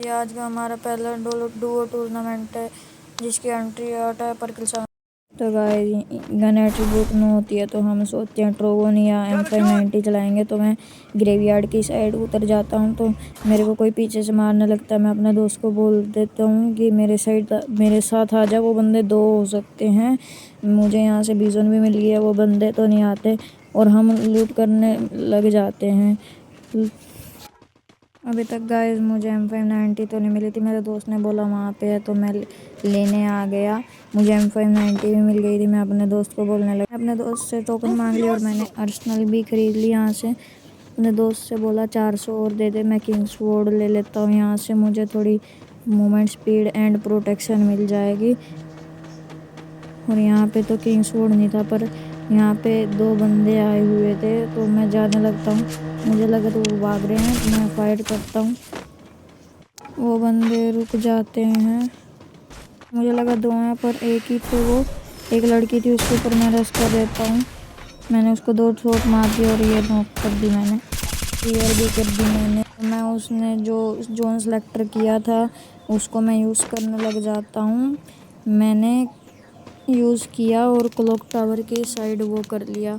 ये आज का हमारा पहला डुओ टूर्नामेंट है जिसकी एंट्री 8 है पर किल। तो गाइस गन एट्रीब्यूट में होती है तो हम सोचते हैं ट्रोगन या M590 चलाएंगे। तो मैं ग्रेवयार्ड की साइड उतर जाता हूं तो मेरे को कोई पीछे से मारने लगता है। मैं अपने दोस्त को बोल देता हूं कि मेरे साथ आ जा। वो बंदे दो हो सकते हैं। मुझे यहाँ से बीजन भी मिल गया, वो बंदे तो नहीं आते और हम लूट करने लग जाते हैं। अभी तक गाइस मुझे M590 तो नहीं मिली थी। मेरे दोस्त ने बोला वहाँ पे है तो मैं लेने आ गया। मुझे M590 भी मिल गई थी। मैं अपने दोस्त को बोलने लगा, अपने दोस्त से टोकन मांग लिया और मैंने अर्सेनल भी खरीद ली। यहाँ से अपने दोस्त से बोला 400 और दे दे, मैं किंग्सवॉर्ड ले लेता हूँ। यहाँ से मुझे थोड़ी मूवमेंट स्पीड एंड प्रोटेक्शन मिल जाएगी। और यहाँ पे तो किंग्सवॉर्ड नहीं था पर यहाँ पे दो बंदे आए हुए थे तो मैं जाने लगता हूँ। मुझे लगा तो वो भाग रहे हैं तो मैं फाइट करता हूँ। वो बंदे रुक जाते हैं। मुझे लगा दो हैं पर एक ही थे। वो एक लड़की थी, उसके ऊपर मैं रश कर देता हूँ। मैंने उसको 2 शॉट मार दिया और ये नॉक कर दी मैंने, क्लियर भी कर दी मैंने। मैं उसने जो जोन सेलेक्टर किया था उसको मैं यूज़ करने लग जाता हूँ। मैंने यूज़ किया और क्लॉक टावर के साइड वो कर लिया,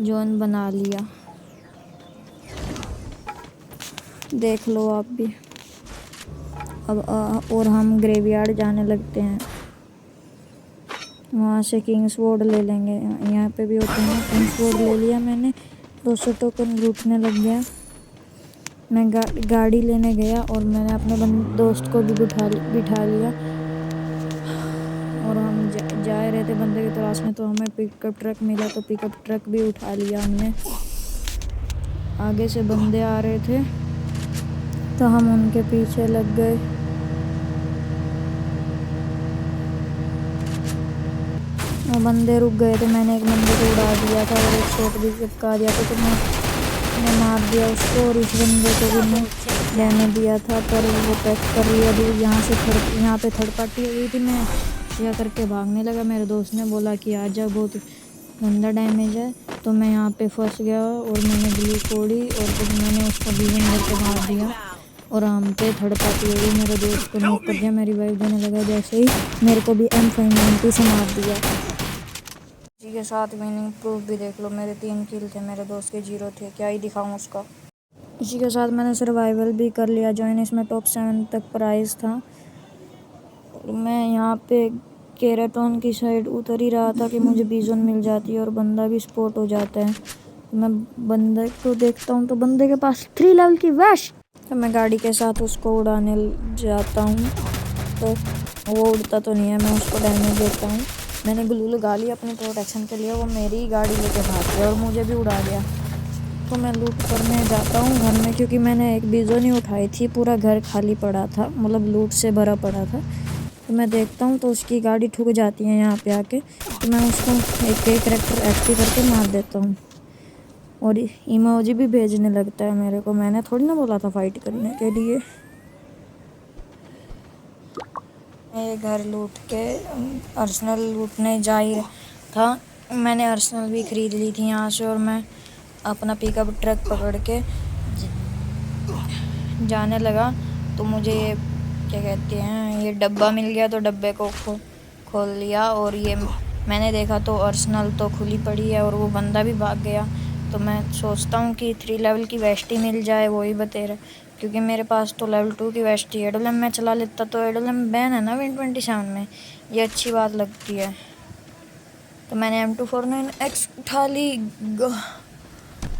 जोन बना लिया। देख लो आप भी। अब और हम ग्रेवयार्ड जाने लगते हैं। वहाँ से किंग्सवॉर्ड ले लेंगे। यहाँ पे भी होते हैं। किंग्सवॉर्ड ले लिया मैंने। 200 टोकन लूटने लग गया। मैं गाड़ी लेने गया और मैंने अपने दोस्त को भी बिठा लिया और हम जा रहे थे बंदे की तलाश में। तो हमें पिकअप ट्रक मिला तो पिकअप ट्रक भी उठा लिया हमने। आगे से बंदे आ रहे थे तो हम उनके पीछे लग गए। वो बंदे रुक गए थे। मैंने एक बंदे को उड़ा दिया था और एक शॉट भी चिपका दिया था तो मैंने मार दिया उसको। और इस बंदे को भी मैं डैमेज दिया था पर वो पैक कर लिया। अभी यहाँ पे थर्ड पार्टी हो गई थी। मैं यह करके भागने लगा। मेरे दोस्त ने बोला कि आजा, बहुत गंदा डैमेज है। तो मैं यहाँ पे फंस गया और मैंने ग्लू छोड़ी और फिर मैंने उसका बीजन भर के मार दिया और हम पे थर्ड पार्टी हो गई। मेरे दोस्त को नॉक कर दिया। मेरी वाइफ देने लगा जैसे ही मेरे को भी M590 से मार दिया। इसी के साथ विनिंग प्रूफ भी देख लो। मेरे 3 किल थे, मेरे दोस्त के 0 थे। क्या ही दिखाऊं उसका। इसी के साथ मैंने सर्वाइवल भी कर लिया जॉइन। इसमें टॉप 7 तक प्राइज़ था। और मैं यहाँ पे केराटोन की साइड उतर ही रहा था कि मुझे बीजन मिल जाती है और बंदा भी स्पॉट हो जाता है। मैं बंदे को देखता हूँ तो बंदे के पास 3 लेवल की वेस्ट। तो मैं गाड़ी के साथ उसको उड़ाने जाता हूँ तो वो उड़ता तो नहीं है। मैं उसको डैमेज देता हूँ। मैंने ग्लू लगा लिया अपनी प्रोटेक्शन के लिए। वो मेरी गाड़ी लेके भाग गया और मुझे भी उड़ा गया। तो मैं लूट करने जाता हूँ घर में क्योंकि मैंने एक बीजन ही उठाई थी। पूरा घर खाली पड़ा था, मतलब लूट से भरा पड़ा था। तो मैं देखता हूँ तो उसकी गाड़ी ठुक जाती है यहाँ पे आके। तो मैं उसको एक कैरेक्टर एक्टिव करके मार देता हूँ और इमोजी भी भेजने लगता है मेरे को। मैंने थोड़ी ना बोला था फाइट करने के लिए। ये घर लूट के अर्सेनल लूटने जा ही था। मैंने अर्सेनल भी ख़रीद ली थी यहाँ से और मैं अपना पिकअप ट्रक पकड़ के जाने लगा। तो मुझे ये क्या कहते हैं, ये डब्बा मिल गया। तो डब्बे को खोल लिया और ये मैंने देखा तो अर्सेनल तो खुली पड़ी है और वो बंदा भी भाग गया। तो मैं सोचता हूँ कि 3 लेवल की वेस्ट ही मिल जाए, वही बतेरा, क्योंकि मेरे पास तो लेवल 2 की वेस्ट ही। एडोलम में चला लेता तो एडोलम बैन है ना Win27 में, ये अच्छी बात लगती है। तो मैंने M249X उठा ली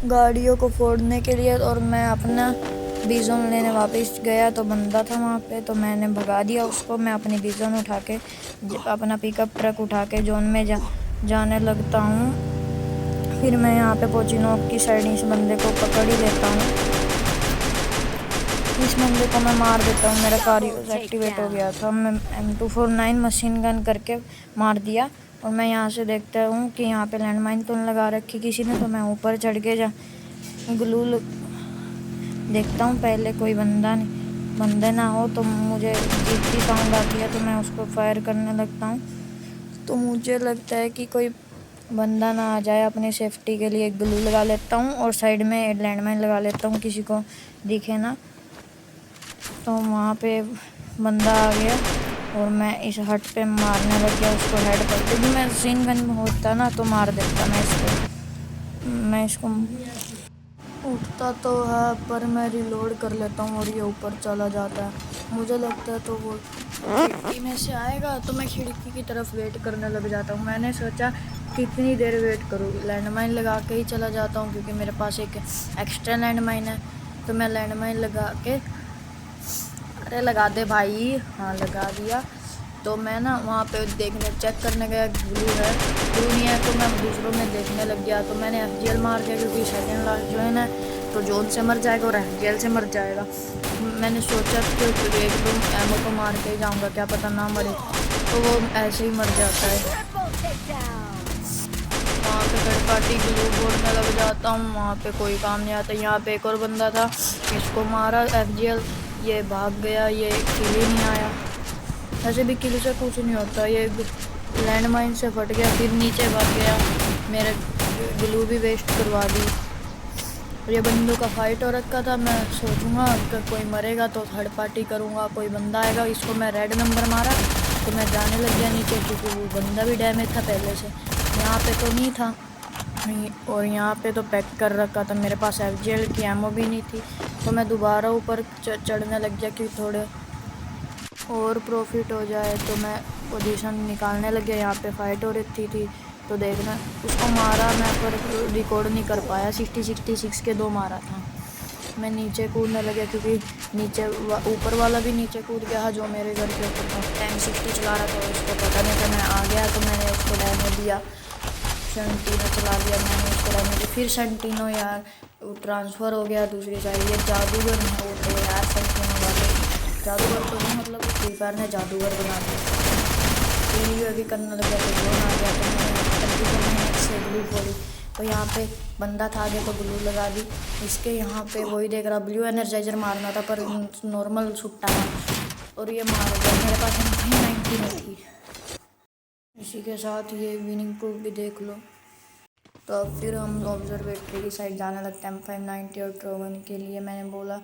गाड़ियों को फोड़ने के लिए और मैं अपना बीजन लेने वापस गया तो बंदा था वहाँ पे। तो मैंने भगा दिया उसको। मैं अपनी बीजन उठा के अपना पिकअप ट्रक उठा के जोन में जाने लगता हूँ। फिर मैं यहाँ पे पोचिनोक की साइड इस बंदे को पकड़ ही लेता हूँ। इस बंदे को मैं मार देता हूँ। मेरा कार एक्टिवेट हो गया था। मैं M249 मशीन गन करके मार दिया। और मैं यहाँ से देखता हूँ कि यहाँ पे लैंडमाइन तो लगा रखी किसी ने। तो मैं ऊपर चढ़ के ग्लू देखता हूँ पहले कोई बंदे ना हो। तो मुझे जीप की साउंड आती है तो मैं उसको फायर करने लगता हूँ। तो मुझे लगता है कि कोई बंदा ना आ जाए। अपनी सेफ्टी के लिए ग्लू लगा लेता हूँ और साइड में लैंडमाइन लगा लेता हूँ, किसी को दिखे ना। तो वहाँ पे बंदा आ गया और मैं इस हट पे मारने लग गया उसको हेड पर, क्योंकि मैं मशीन गन होता ना तो मार देता मैं इसको उठता तो है, पर मैं रिलोड कर लेता हूँ और ये ऊपर चला जाता है। मुझे लगता है तो वो खिड़की में से आएगा तो मैं खिड़की की तरफ वेट करने लग जाता हूँ। मैंने सोचा कितनी देर वेट करूँ, लैंडमाइन लगा के ही चला जाता हूँ, क्योंकि मेरे पास एक एक्स्ट्रा लैंडमाइन है। तो मैं लैंडमाइन लगा के, अरे लगा दे भाई, हाँ लगा दिया। तो मैं ना वहाँ पे देखने चेक करने गया, ग्लू है ग्लू नहीं है, तो मैं दूसरों में देखने लग गया। तो मैंने FGL मार दिया, क्योंकि सेकेंड लास्ट जोन है तो जोन से मर जाएगा और FGL से मर जाएगा। मैंने सोचा कि एक दो एमओ को मार के जाऊँगा, क्या पता ना मरे, तो वो ऐसे ही मर जाता है। वहाँ पे थर्ड पार्टी ग्लू बोलने लग जाता हूँ, वहाँ पे कोई काम नहीं आता। यहाँ पे एक और बंदा था, इसको मारा FGL, ये भाग गया, ये किल ही नहीं आया। ऐसे भी किल से कुछ नहीं होता, ये लैंडमाइन से फट गया, फिर नीचे भाग गया, मेरे ग्लू भी वेस्ट करवा दी। और ये बंदों का फाइट हो रखा था, मैं सोचूंगा कि कोई मरेगा तो थर्ड पार्टी करूँगा, कोई बंदा आएगा। इसको मैं रेड नंबर मारा तो मैं जाने लग गया नीचे, क्योंकि वो बंदा भी डैमेज था पहले से, यहाँ पे तो नहीं था। और यहाँ पे तो पैक कर रखा था, मेरे पास FGL की एमओ भी नहीं थी। तो मैं दोबारा ऊपर चढ़ने लग गया कि थोड़े और प्रॉफिट हो जाए, तो मैं पोजीशन निकालने लग गया। यहाँ पे फाइट हो रही थी तो देखना, उसको मारा मैं, पर रिकॉर्ड नहीं कर पाया। 66 के 2 मारा था। मैं नीचे कूदने लगा, क्योंकि नीचे ऊपर वाला भी नीचे कूद गया जो मेरे घर के ऊपर था। M60 चला रहा था, उसको पता नहीं था मैं आ गया, तो मैंने उसको डैमेज दिया। सेंटीनो चला दिया मैंने, उसको डैमेज दिया। फिर सेंटीनो यार ट्रांसफ़र हो गया दूसरी साइड। ये जादूगर है वो तो यार, सेंटीनो वाले जादूगर तो नहीं, मतलब फ्री फायर ने जादूगर बना दिया। ये भी करने लगा तो जोन आ गया, तो मैंने से ग्लू खोली। तो यहाँ पे बंदा था आगे, तो ग्लू लगा दी इसके। यहाँ पे वही देख रहा, ब्लू एनर्जाइजर मारना था पर नॉर्मल छुट्टा था, और ये मार गया। मेरे पास 90 में थी। इसी के साथ ये विनिंग प्रूफ भी देख लो। तो अब फिर हम ऑब्जर्वेटरी की साइड जाने लगते हैं M590 और ट्रोगन के लिए। मैंने बोला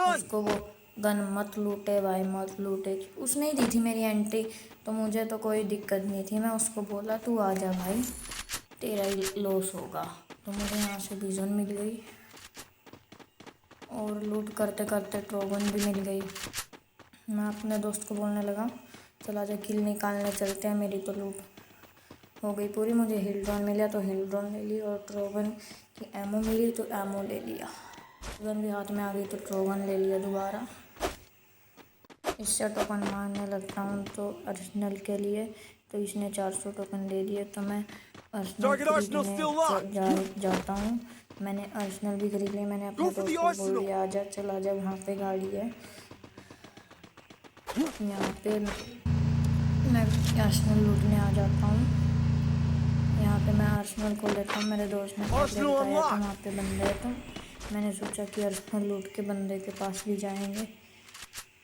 उसको वो गन मत लूटे भाई, मत लूटे। उसने ही दी थी मेरी एंट्री, तो मुझे तो कोई दिक्कत नहीं थी। मैं उसको बोला तू आ जा भाई, तेरा ही लॉस होगा। तो मुझे यहाँ से विजन मिल गई और लूट करते करते ट्रोगन भी मिल गई। मैं अपने दोस्त को बोलने लगा चला जा किल निकालने चलते हैं, मेरी तो लूट हो गई पूरी। मुझे हिल ड्रॉन मिला तो हिल ड्रॉन ले ली, और ट्रोगन की एमओ मिली तो एमओ ले लिया। गन भी हाथ में आ गई तो ट्रोगन ले लिया दोबारा। इससे टोकन मारने लगता हूँ तो अर्सेनल के लिए, तो इसने 400 टोकन दे दिए, तो मैं अर्सेनल खरीदने जाता हूँ। मैंने अर्सेनल भी खरीद लिया। मैंने अपने दोस्त को बोल दिया आजा, चला जा, वहाँ पे गाड़ी है। यहाँ पे मैं अर्सेनल लूटने आ जाता हूँ। यहाँ पे मैं अर्सेनल को लेता हूँ। मेरे दोस्त ने बताया तो वहाँ पे बंदे है, तो मैंने सोचा कि अर्सेनल लूट के बंदे के पास भी जाएंगे।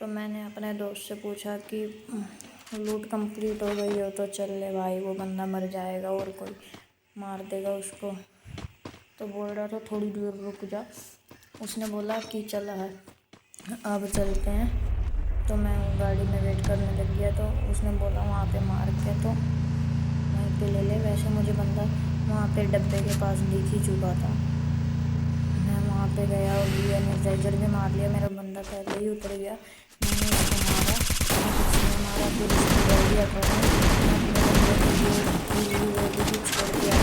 तो मैंने अपने दोस्त से पूछा कि लूट कंप्लीट हो गई हो तो चल ले भाई, वो बंदा मर जाएगा और कोई मार देगा उसको। तो बोल रहा था थोड़ी दूर रुक जा। उसने बोला कि चल अब चलते हैं। तो मैं गाड़ी में वेट करने लग गया, तो उसने बोला वहाँ पे मार के तो वहीं पे ले ले। वैसे मुझे बंदा वहाँ पे डब्बे के पास दिख ही चुका था। मैं वहाँ पे गया और ये एनर्जाइजर भी मार लिया। मेरा बंदा पहले ही उतर गया, मैंने उसको मारा, उसने मारा, फिर उसको बोल दिया था छोड़ दिया।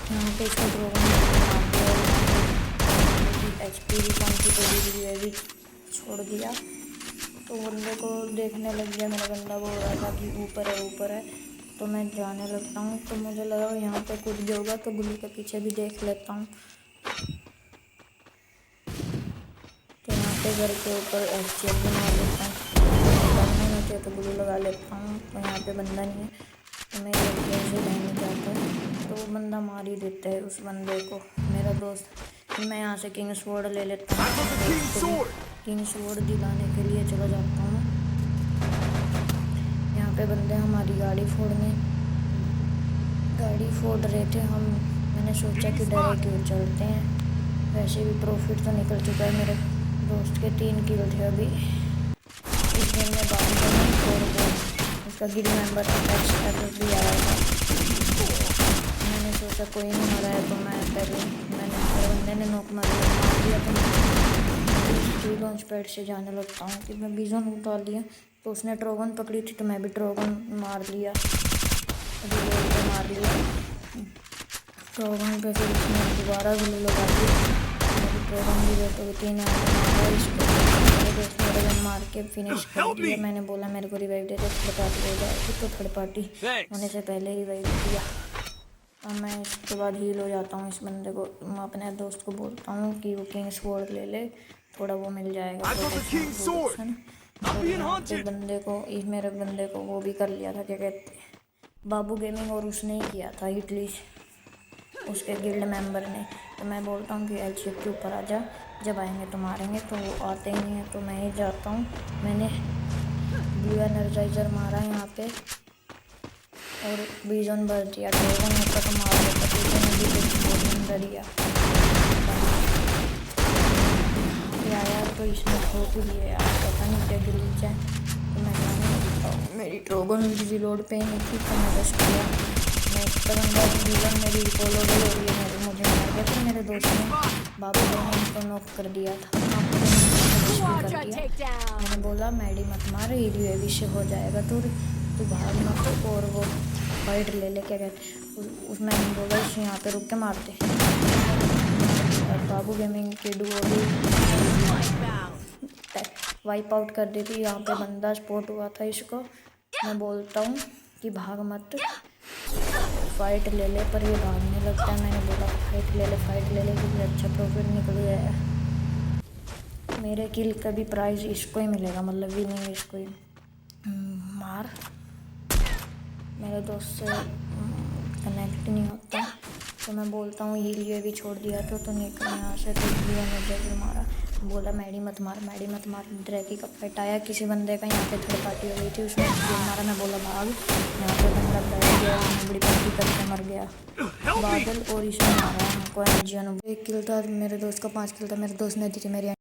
यहाँ पे इसको ड्रोन मार दिया, HP भी कौन सी तो भी छोड़ दिया। तो बंदे को देखने लग गया, मेरा बंदा बोल रहा था कि ऊपर है ऊपर है। तो मैं जाने लगता हूँ, तो मुझे लगा यहाँ पे कुछ भी होगा, तो गुल्ली के पीछे भी देख लेता हूँ। तो यहाँ पे घर के ऊपर FGL बना लेता हूँ, नहीं होती है तो गुल्ली लगा लेता हूँ। तो यहाँ पे बंदा नहीं है, तो मैं FGL से रहने जाता हूँ, तो वो बंदा मार ही देता है उस बंदे को, मेरा दोस्त। मैं यहाँ से किंग स्वॉर्ड ले लेता हूँ, किंग स्वॉर्ड दिलाने के लिए चला जाता हूँ। यहाँ पे बंदे हमारी गाड़ी फोड़ रहे थे। मैंने सोचा कि डरे क्यों, चलते हैं। वैसे भी प्रॉफिट तो निकल चुका है। मेरे दोस्त के 3 किल थे अभी इस गेम में। बाकी और वो उसका गिल मेंबर भी आ रहा था। मैंने सोचा कोई नहीं मरा है तो मैंने बंदे ने नॉक मार दिया तो मैं लॉन्च पैड से जाने लगता हूँ कि मैं बीजन उतार लिया। तो उसने ड्रैगन पकड़ी थी तो मैं भी ड्रैगन मार लिया, मार लिया ड्रैगन पे। फिर उसने दोबारा भी लगा दी, ड्रैगन भी तो 3 मारा इसको। मेरे दोस्त ने ड्रैगन मार के फिनिश कर दिया। मैंने बोला मेरे को रिवाइव दे दे, थर्ड पार्टी हो जाएगी। तो थर्ड पार्टी होने से पहले रिवाइव दिया। अब मैं इसके बाद हील हो जाता हूँ इस बंदे को। मैं अपने दोस्त को बोलता हूँ कि वो किंग स्वॉर्ड ले ले, थोड़ा वो मिल जाएगा प्रोटेक्शन। बंदे को मेरे बंदे को वो भी कर लिया था, क्या कहते बाबू गेमिंग, और उसने ही किया था हिटलिस्ट उसके गिल्ड मेंबर ने। तो मैं बोलता हूँ कि एलशिप के ऊपर आ जा, जब आएंगे तो मारेंगे। तो वो आते ही नहीं है तो मैं ही जाता हूँ। मैंने ब्लू एनर्जाइजर मारा यहाँ पे और बीजन भर दिया। ड्रैगन होता तो मार देता, बीजन अभी अंदर ही आया तो इसमें ठोक लिए यार, पता नहीं क्या ग्लिच है। तो मैं मेरी ड्रैगन रिलोड पे नहीं थी तो मैं बस किया। मैं बंदा बीजन मेरी रिकॉल हो गई और ये मुझे मार गया। तो मेरे दोस्त ने बाबू गेमिंग को नॉक कर दिया था, कर दिया। मैंने बोला मैडी मत मार, ये से हो जाएगा तो तू भाग मत और वो फाइट ले ले, क्या कहते उसमें बोला इसे यहाँ पे रुक के मारते। और बाबू गेमिंग के डुओ भी वाइप आउट कर दी थी। यहाँ पे बंदा स्पॉट हुआ था इसको। मैं बोलता हूँ कि भाग मत, फाइट ले ले, पर ये भागने लगता है। मैंने बोला फाइट ले ले क्योंकि अच्छा प्रॉफिट निकल गया है। मेरे किल का भी प्राइस इसको ही मिलेगा, मतलब विनिंग इसको ही। मार मेरे दोस्त से कनेक्ट नहीं होता तो मैं बोलता हूँ ये भी छोड़ दिया तो निकल यहाँ से। तो मुझे मारा, बोला मैडी मत मार ड्रैकी का फाइट आया किसी बंदे का, यहाँ पे थर्ड पार्टी हो गई थी, उसने मारा। मैं बोला भाग, यहाँ पे बंदा बैठ गया, बड़ी पार्टी करके मर गया बादल। और इसने मारा हमको एनर्जी। 1 किल था मेरे दोस्त का, 5 किल था मेरे दोस्त ने दी थी मेरी